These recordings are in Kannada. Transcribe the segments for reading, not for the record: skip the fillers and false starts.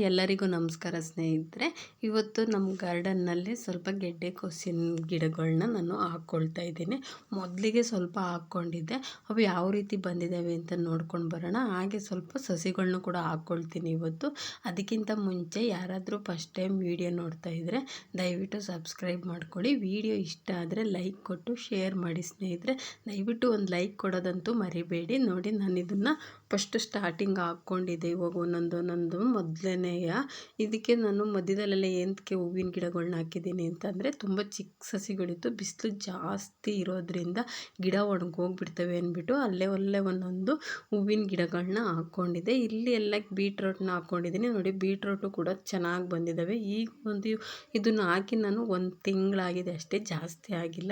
ಎಲ್ಲರಿಗೂ ನಮಸ್ಕಾರ ಸ್ನೇಹಿತರೆ. ಇವತ್ತು ನಮ್ಮ ಗಾರ್ಡನ್ನಲ್ಲಿ ಸ್ವಲ್ಪ ಗೆಡ್ಡೆಕೋಸಿನ ಗಿಡಗಳನ್ನ ನಾನು ಹಾಕ್ಕೊಳ್ತಾ ಇದ್ದೀನಿ. ಮೊದಲಿಗೆ ಸ್ವಲ್ಪ ಹಾಕ್ಕೊಂಡಿದ್ದೆ, ಅವು ಯಾವ ರೀತಿ ಬಂದಿದ್ದಾವೆ ಅಂತ ನೋಡ್ಕೊಂಡು ಬರೋಣ. ಹಾಗೆ ಸ್ವಲ್ಪ ಸಸಿಗಳನ್ನೂ ಕೂಡ ಹಾಕ್ಕೊಳ್ತೀನಿ ಇವತ್ತು. ಅದಕ್ಕಿಂತ ಮುಂಚೆ ಯಾರಾದರೂ ಫಸ್ಟ್ ಟೈಮ್ ವಿಡಿಯೋ ನೋಡ್ತಾ ಇದ್ದರೆ ದಯವಿಟ್ಟು ಸಬ್ಸ್ಕ್ರೈಬ್ ಮಾಡ್ಕೊಳ್ಳಿ. ವಿಡಿಯೋ ಇಷ್ಟ ಆದರೆ ಲೈಕ್ ಕೊಟ್ಟು ಶೇರ್ ಮಾಡಿ ಸ್ನೇಹಿತರೆ. ದಯವಿಟ್ಟು ಒಂದು ಲೈಕ್ ಕೊಡೋದಂತೂ ಮರಿಬೇಡಿ. ನೋಡಿ, ನಾನು ಇದನ್ನು ಫಸ್ಟ್ ಸ್ಟಾರ್ಟಿಂಗ್ ಹಾಕ್ಕೊಂಡಿದ್ದೆ. ಇವಾಗ ಒಂದೊಂದು ಮೊದಲನೆಯ ಇದಕ್ಕೆ ನಾನು ಮಧ್ಯದಲ್ಲೆಲ್ಲ ಏನಕ್ಕೆ ಹೂವಿನ ಗಿಡಗಳನ್ನ ಹಾಕಿದ್ದೀನಿ ಅಂತಂದರೆ, ತುಂಬ ಚಿಕ್ಕ ಸಸಿಗಳಿತ್ತು, ಬಿಸಿಲು ಜಾಸ್ತಿ ಇರೋದ್ರಿಂದ ಗಿಡ ಒಣಗೋಗ್ಬಿಡ್ತವೆ ಅಂದ್ಬಿಟ್ಟು ಅಲ್ಲೇ ಒಂದೊಂದು ಹೂವಿನ ಗಿಡಗಳನ್ನ ಹಾಕ್ಕೊಂಡಿದ್ದೆ. ಇಲ್ಲಿ ಎಲ್ಲ ಬೀಟ್ರೋಟ್ನ ಹಾಕ್ಕೊಂಡಿದ್ದೀನಿ. ನೋಡಿ, ಬೀಟ್ರೋಟು ಕೂಡ ಚೆನ್ನಾಗಿ ಬಂದಿದ್ದಾವೆ. ಈಗ ಇದನ್ನು ಹಾಕಿ ನಾನು 1 ತಿಂಗಳಾಗಿದೆ ಅಷ್ಟೇ, ಜಾಸ್ತಿ ಆಗಿಲ್ಲ.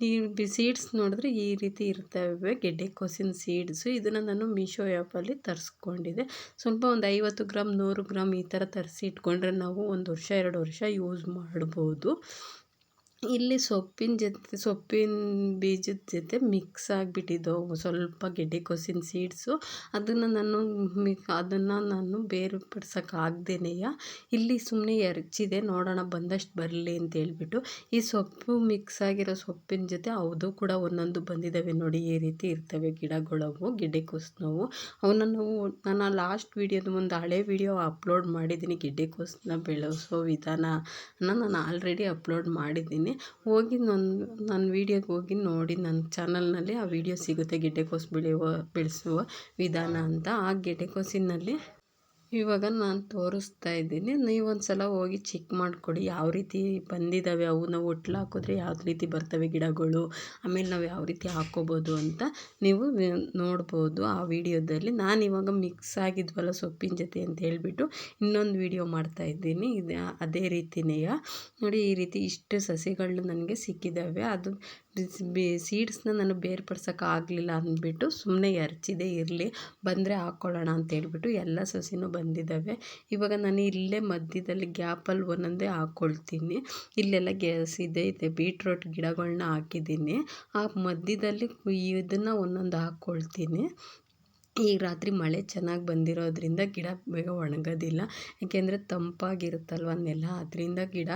ಈ ಸೀಡ್ಸ್ ನೋಡಿದ್ರೆ ಈ ರೀತಿ ಇರ್ತವೆ, ಗೆಡ್ಡೆಕೋಸಿನ ಸೀಡ್ಸು. ಇದನ್ನು ನಾನು ಮೀಶೋ ಆ್ಯಪಲ್ಲಿ ತರಿಸ್ಕೊಂಡಿದ್ದೆ. ಸ್ವಲ್ಪ ಒಂದು 50 ಗ್ರಾಮ್ 100 ಗ್ರಾಮ್ ಈ ಥರ ತರಿಸಿ ಇಟ್ಕೊಂಡ್ರೆ ನಾವು 1 ವರ್ಷ 2 ವರ್ಷ ಯೂಸ್ ಮಾಡ್ಬೋದು. ಇಲ್ಲಿ ಸೊಪ್ಪಿನ ಬೀಜದ ಜೊತೆ ಮಿಕ್ಸ್ ಆಗಿಬಿಟ್ಟಿದ್ದವು ಸ್ವಲ್ಪ ಗೆಡ್ಡೆಕೋಸಿನ ಸೀಡ್ಸು. ಅದನ್ನು ನಾನು ಬೇರ್ಪಡ್ಸೋಕ್ಕಾಗ್ದೇನೆಯ ಇಲ್ಲಿ ಸುಮ್ಮನೆ ಎರಚಿದೆ, ನೋಡೋಣ ಬಂದಷ್ಟು ಬರಲಿ ಅಂತ ಹೇಳ್ಬಿಟ್ಟು. ಈ ಸೊಪ್ಪು ಮಿಕ್ಸ್ ಆಗಿರೋ ಸೊಪ್ಪಿನ ಜೊತೆ ಅದು ಕೂಡ ಒಂದೊಂದು ಬಂದಿದ್ದಾವೆ. ನೋಡಿ, ಈ ರೀತಿ ಇರ್ತವೆ ಗಿಡಗಳವು, ಗೆಡ್ಡೆಕೋಸಿನವು. ನಾನು ಲಾಸ್ಟ್ ವೀಡಿಯೋದು ಒಂದು ಹಳೆ ವೀಡಿಯೋ ಅಪ್ಲೋಡ್ ಮಾಡಿದ್ದೀನಿ. ಗೆಡ್ಡೆಕೋಸನ್ನ ಬೆಳೆಸೋ ವಿಧಾನನ ನಾನು ಆಲ್ರೆಡಿ ಅಪ್ಲೋಡ್ ಮಾಡಿದ್ದೀನಿ. ಹೋಗಿ ನನ್ನ ವೀಡಿಯೋಗೆ ಹೋಗಿ ನೋಡಿ, ನನ್ನ ಚಾನಲ್ನಲ್ಲಿ ಆ ವಿಡಿಯೋ ಸಿಗುತ್ತೆ, ಗೆಡ್ಡೆಕೋಸು ಬೆಳೆಸುವ ವಿಧಾನ ಅಂತ. ಆ ಗೆಡ್ಡೆಕೋಸಿನಲ್ಲಿ ಇವಾಗ ನಾನು ತೋರಿಸ್ತಾ ಇದ್ದೀನಿ. ನೀವೊಂದು ಸಲ ಹೋಗಿ ಚೆಕ್ ಮಾಡಿಕೊಡಿ ಯಾವ ರೀತಿ ಬಂದಿದ್ದಾವೆ. ಅವು ನಾವು ಒಟ್ಲು ಹಾಕಿದ್ರೆ ಯಾವ ರೀತಿ ಬರ್ತವೆ ಗಿಡಗಳು, ಆಮೇಲೆ ನಾವು ಯಾವ ರೀತಿ ಹಾಕ್ಕೋಬೋದು ಅಂತ ನೀವು ನೋಡ್ಬೋದು ಆ ವಿಡಿಯೋದಲ್ಲಿ. ನಾನು ಇವಾಗ ಮಿಕ್ಸ್ ಆಗಿದ್ವಲ್ಲ ಸೊಪ್ಪಿನ ಜೊತೆ ಅಂತ ಹೇಳ್ಬಿಟ್ಟು ಇನ್ನೊಂದು ವಿಡಿಯೋ ಮಾಡ್ತಾಯಿದ್ದೀನಿ. ಅದೇ ರೀತಿಯೇ ನೋಡಿ, ಈ ರೀತಿ ಇಷ್ಟು ಸಸಿಗಳು ನನಗೆ ಸಿಕ್ಕಿದ್ದಾವೆ. ಅದು ಸೀಡ್ಸ್ನ ನಾನು ಬೇರ್ಪಡ್ಸೋಕ್ಕಾಗಲಿಲ್ಲ ಅಂದ್ಬಿಟ್ಟು ಸುಮ್ಮನೆ ಎರಚಿದೆ. ಇರಲಿ, ಬಂದರೆ ಹಾಕ್ಕೊಳ್ಳೋಣ ಅಂತ ಹೇಳ್ಬಿಟ್ಟು ಎಲ್ಲ ಸಸಿನೂ ಬಂದಿದ್ದಾವೆ. ಇವಾಗ ನಾನು ಇಲ್ಲೇ ಮಧ್ಯದಲ್ಲಿ ಗ್ಯಾಪಲ್ಲಿ ಒಂದೊಂದೇ ಹಾಕ್ಕೊಳ್ತೀನಿ. ಇಲ್ಲೆಲ್ಲ ಇದೆ ಬೀಟ್ರೋಟ್ ಗಿಡಗಳನ್ನ ಹಾಕಿದ್ದೀನಿ. ಆ ಮಧ್ಯದಲ್ಲಿ ಇದನ್ನು ಒಂದೊಂದು ಹಾಕ್ಕೊಳ್ತೀನಿ. ಈಗ ರಾತ್ರಿ ಮಳೆ ಚೆನ್ನಾಗಿ ಬಂದಿರೋದ್ರಿಂದ ಗಿಡ ಬೇಗ ಒಣಗೋದಿಲ್ಲ, ಏಕೆಂದರೆ ತಂಪಾಗಿರುತ್ತಲ್ವ ನೆಲ, ಅದರಿಂದ ಗಿಡ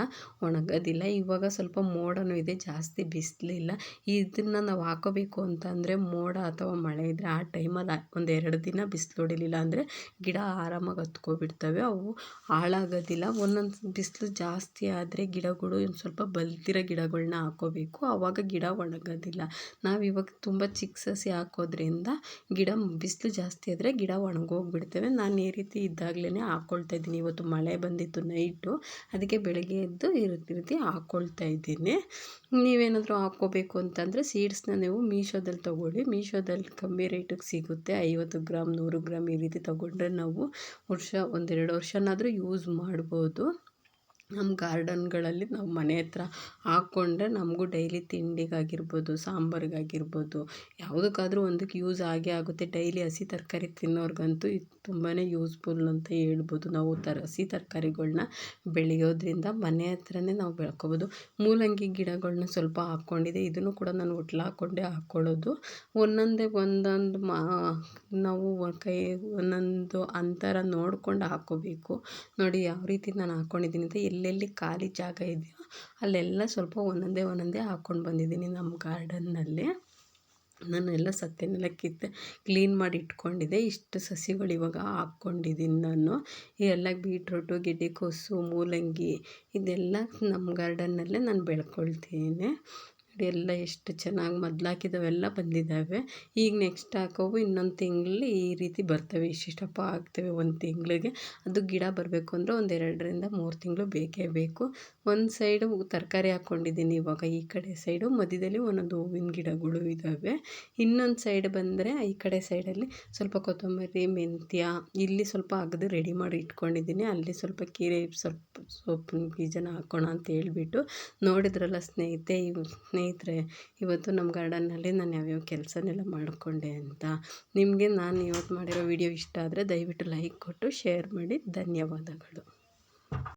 ಒಣಗೋದಿಲ್ಲ. ಇವಾಗ ಸ್ವಲ್ಪ ಮೋಡನೂ ಇದೆ, ಜಾಸ್ತಿ ಬಿಸಿಲಿಲ್ಲ. ಇದನ್ನು ನಾವು ಹಾಕೋಬೇಕು ಅಂತಂದರೆ ಮೋಡ ಅಥವಾ ಮಳೆ ಇದ್ದರೆ ಆ ಟೈಮಲ್ಲಿ 1-2 ದಿನ ಬಿಸಿಲು ಹೊಡಿಲಿಲ್ಲ ಅಂದರೆ ಗಿಡ ಆರಾಮಾಗಿ ಹತ್ಕೊಬಿಡ್ತವೆ, ಅವು ಹಾಳಾಗೋದಿಲ್ಲ. ಒಂದೊಂದು ಬಿಸಿಲು ಜಾಸ್ತಿ ಆದರೆ ಗಿಡಗಳು ಒಂದು ಸ್ವಲ್ಪ ಬಲ್ತಿರೋ ಗಿಡಗಳನ್ನ ಹಾಕೋಬೇಕು, ಆವಾಗ ಗಿಡ ಒಣಗೋದಿಲ್ಲ. ನಾವಿವಾಗ ತುಂಬ ಚಿಕ್ಕ ಸಸಿ ಹಾಕೋದ್ರಿಂದ ಗಿಡ ಬಿಸಿಲು ಜಾಸ್ತಿ ಆದರೆ ಗಿಡ ಒಣಗೋಗ್ಬಿಡ್ತವೆ. ನಾನು ಈ ರೀತಿ ಇದ್ದಾಗಲೇ ಹಾಕ್ಕೊಳ್ತಾ ಇದ್ದೀನಿ. ಇವತ್ತು ಮಳೆ ಬಂದಿತ್ತು ನೈಟು, ಅದಕ್ಕೆ ಬೆಳಗ್ಗೆ ಎದ್ದು ಈ ರೀತಿ ಹಾಕ್ಕೊಳ್ತಾ ಇದ್ದೀನಿ. ನೀವೇನಾದರೂ ಹಾಕ್ಕೋಬೇಕು ಅಂತಂದರೆ ಸೀಡ್ಸ್ನ ನೀವು ಮೀಶೋದಲ್ಲಿ ತೊಗೊಳ್ಳಿ. ಮೀಶೋದಲ್ಲಿ ಕಮ್ಮಿ ರೇಟಿಗೆ ಸಿಗುತ್ತೆ. 50 ಗ್ರಾಮ್ 100 ಗ್ರಾಮ್ ಈ ರೀತಿ ತೊಗೊಂಡ್ರೆ ನಾವು 1-2 ವರ್ಷನಾದರೂ ಯೂಸ್ ಮಾಡ್ಬೋದು. ನಮ್ಮ ಗಾರ್ಡನ್ಗಳಲ್ಲಿ ನಾವು ಮನೆ ಹತ್ರ ಹಾಕ್ಕೊಂಡ್ರೆ ನಮಗೂ ಡೈಲಿ ತಿಂಡಿಗಾಗಿರ್ಬೋದು, ಸಾಂಬಾರಿಗಾಗಿರ್ಬೋದು, ಯಾವುದಕ್ಕಾದ್ರೂ ಒಂದಕ್ಕೆ ಯೂಸ್ ಆಗೇ ಆಗುತ್ತೆ. ಡೈಲಿ ಹಸಿ ತರಕಾರಿ ತಿನ್ನೋರ್ಗಂತೂ ಇದು ತುಂಬಾ ಯೂಸ್ಫುಲ್ ಅಂತ ಹೇಳ್ಬೋದು. ನಾವು ಹಸಿ ತರಕಾರಿಗಳ್ನ ಬೆಳೆಯೋದ್ರಿಂದ ಮನೆ ಹತ್ರನೇ ನಾವು ಬೆಳ್ಕೊಬೋದು. ಮೂಲಂಗಿ ಗಿಡಗಳನ್ನ ಸ್ವಲ್ಪ ಹಾಕ್ಕೊಂಡಿದ್ದೆ, ಇದನ್ನು ಕೂಡ ನಾನು ಒಟ್ಲು ಹಾಕ್ಕೊಂಡೇ ಹಾಕ್ಕೊಳ್ಳೋದು. ಒಂದೊಂದು ನಾವು ಒಂದೊಂದು ಅಂತರ ನೋಡ್ಕೊಂಡು ಹಾಕ್ಕೋಬೇಕು. ನೋಡಿ ಯಾವ ರೀತಿ ನಾನು ಹಾಕ್ಕೊಂಡಿದ್ದೀನಿ ಅಂತ. ಎಲ್ಲೆಲ್ಲಿ ಖಾಲಿ ಜಾಗ ಇದೆಯೋ ಅಲ್ಲೆಲ್ಲ ಸ್ವಲ್ಪ ಒಂದೊಂದೇ ಹಾಕ್ಕೊಂಡು ಬಂದಿದ್ದೀನಿ. ನಮ್ಮ ಗಾರ್ಡನ್ನಲ್ಲಿ ನಾನು ಎಲ್ಲ ಸತ್ಯನೆಲ್ಲ ಕ್ಲೀನ್ ಮಾಡಿ ಇಟ್ಕೊಂಡಿದ್ದೆ. ಇಷ್ಟು ಸಸಿಗಳು ಇವಾಗ ಹಾಕ್ಕೊಂಡಿದ್ದೀನಿ ನಾನು. ಎಲ್ಲ ಬೀಟ್ರೋಟು, ಗೆಡ್ಡೆಕೋಸು, ಮೂಲಂಗಿ ಇದೆಲ್ಲ ನಮ್ಮ ಗಾರ್ಡನ್ನಲ್ಲೇ ನಾನು ಬೆಳ್ಕೊಳ್ತೀನಿ. ಎಲ್ಲ ಎಷ್ಟು ಚೆನ್ನಾಗಿ ಮೊದಲು ಹಾಕಿದವೆಲ್ಲ ಬಂದಿದ್ದಾವೆ. ಈಗ ನೆಕ್ಸ್ಟ್ ಹಾಕೋವು ಇನ್ನೊಂದು ತಿಂಗಳಲ್ಲಿ ಈ ರೀತಿ ಬರ್ತವೆ, ಇಷ್ಟಿಷ್ಟಪ್ಪ ಆಗ್ತವೆ 1 ತಿಂಗಳಿಗೆ. ಅದು ಗಿಡ ಬರಬೇಕು ಅಂದರೆ 2-3 ತಿಂಗಳು ಬೇಕೇ ಬೇಕು. ಒಂದು ಸೈಡು ತರಕಾರಿ ಹಾಕ್ಕೊಂಡಿದ್ದೀನಿ ಇವಾಗ, ಈ ಕಡೆ ಸೈಡು ಮಧ್ಯದಲ್ಲಿ ಒಂದೊಂದು ಹೂವಿನ ಗಿಡಗಳು ಇದ್ದಾವೆ. ಇನ್ನೊಂದು ಸೈಡ್ ಬಂದರೆ ಈ ಕಡೆ ಸೈಡಲ್ಲಿ ಸ್ವಲ್ಪ ಕೊತ್ತಂಬರಿ, ಮೆಂತ್ಯ ಇಲ್ಲಿ ಸ್ವಲ್ಪ ಅಗೆದು ರೆಡಿ ಮಾಡಿ ಇಟ್ಕೊಂಡಿದ್ದೀನಿ. ಅಲ್ಲಿ ಸ್ವಲ್ಪ ಸೊಪ್ಪಿನ ಬೀಜನ ಹಾಕೋಣ ಅಂತ ಹೇಳ್ಬಿಟ್ಟು. ನೋಡಿದ್ರಲ್ಲ ಸ್ನೇಹಿತರೆ, ಇವತ್ತು ನಮ್ಮ ಗಾರ್ಡನ್ನಲ್ಲಿ ನಾನು ಯಾವ್ಯಾವ ಕೆಲಸನೆಲ್ಲ ಮಾಡಿಕೊಂಡೆ ಅಂತ. ನಿಮಗೆ ನಾನು ಇವತ್ತು ಮಾಡಿರೋ ವಿಡಿಯೋ ಇಷ್ಟ ಆದರೆ ದಯವಿಟ್ಟು ಲೈಕ್ ಕೊಟ್ಟು ಶೇರ್ ಮಾಡಿ. ಧನ್ಯವಾದಗಳು.